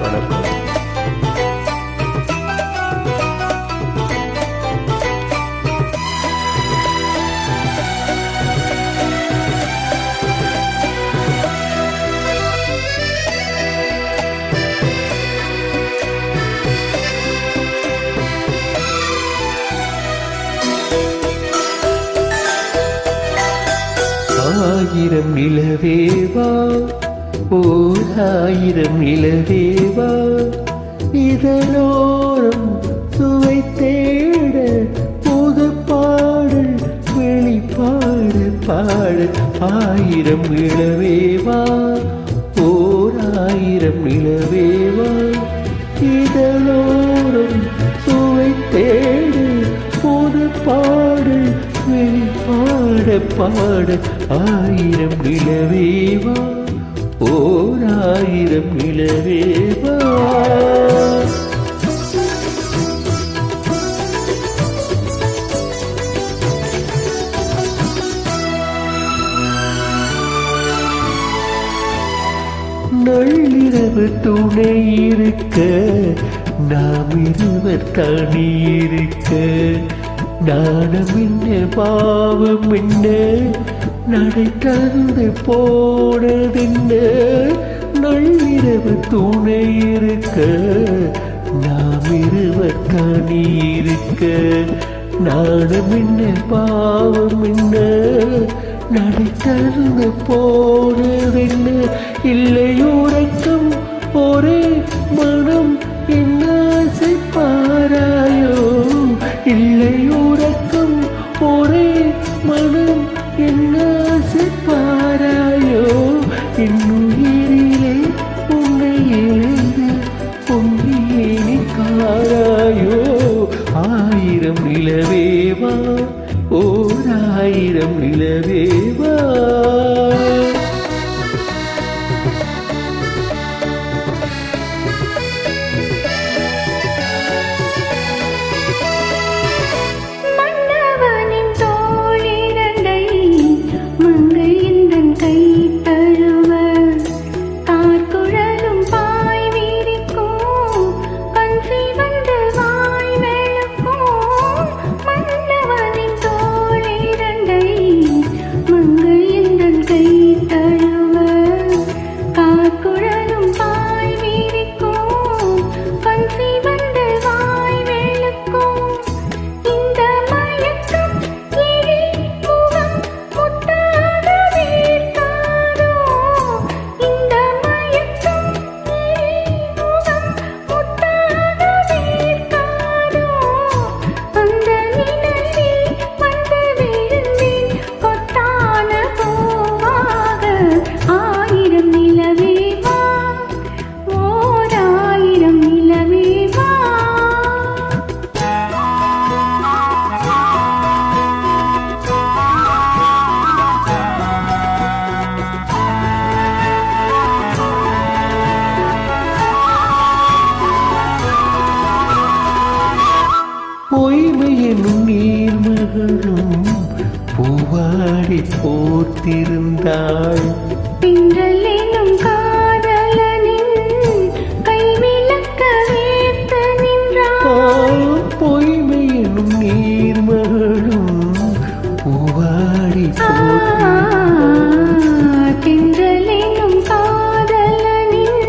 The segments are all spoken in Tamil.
வணக்கம். ஆயிரம் நிலவேவா, ஓர் ஆயிரம் நிலவேவா, இதனோரம் சுவை தேட புது பாடல் வெளிப்பாடு பாட. ஆயிரம் நிலவேவா, ஓர் ஆயிரம் நிலவேவா, இதனோரம் சுவை தேட புது பாடல் வெளிப்பாட பாட. ஆயிரம் நிலவேவா, ஓர் ஆயிரம் நிலவேவா. நள்ளிரவு துணை இருக்க, நாம் இருவர் தனி இருக்க, நாணம் என்ன பாவம் என்ன, நடை தந்து போனதென்ன. நள்ளிரவு துணை இருக்க, நாம் இருவர் தனி இருக்க, நாணம் என்ன பாவம் என்ன, நடை தந்து போனதென்ன. இல்லையுறக்கம் ஒரே மனம் என்ன பாராயோ, இல்லையுறக்கம் ஒரே மனம் என்ன பாராயோ. இன்னுயிரிலே உன்னை எழுந்து பொங்கியே காராயோ. ஆயிரம் நிலவேவா, ஓர் ஆயிரம் நிலவேவா. பொய்மையெனும் நீர்மகளும் பூவாடி போர்த்திருந்தாள். பின்றல் எனும் காதலனின் கைவிளக்க வேர்த்து நின்றாள். பொய்மையெனும் நீர்மகளும் பூவாடி போர்த்திருந்தாள். பின்றல் எனும் காதலனின்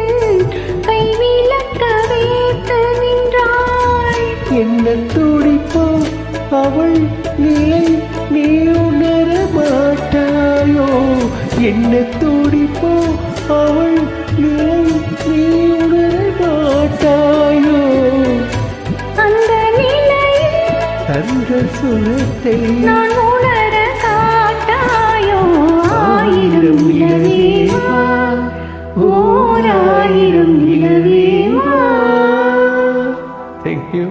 கைவிளக்க வேர்த்து நின்றாள். என்ன துடிப்போ அவள் நிலை நீ உணர மாட்டாயோ. என்ன துடிப்போ அவள் நிலை நீ உணர மாட்டாயோ. அந்த நிலையில் அந்த சுரத்தை நான் உணர காட்டாயோ. ஆயிரம் நிலவேவா, ஓர் ஆயிரம் நிலவேவா. Thank you.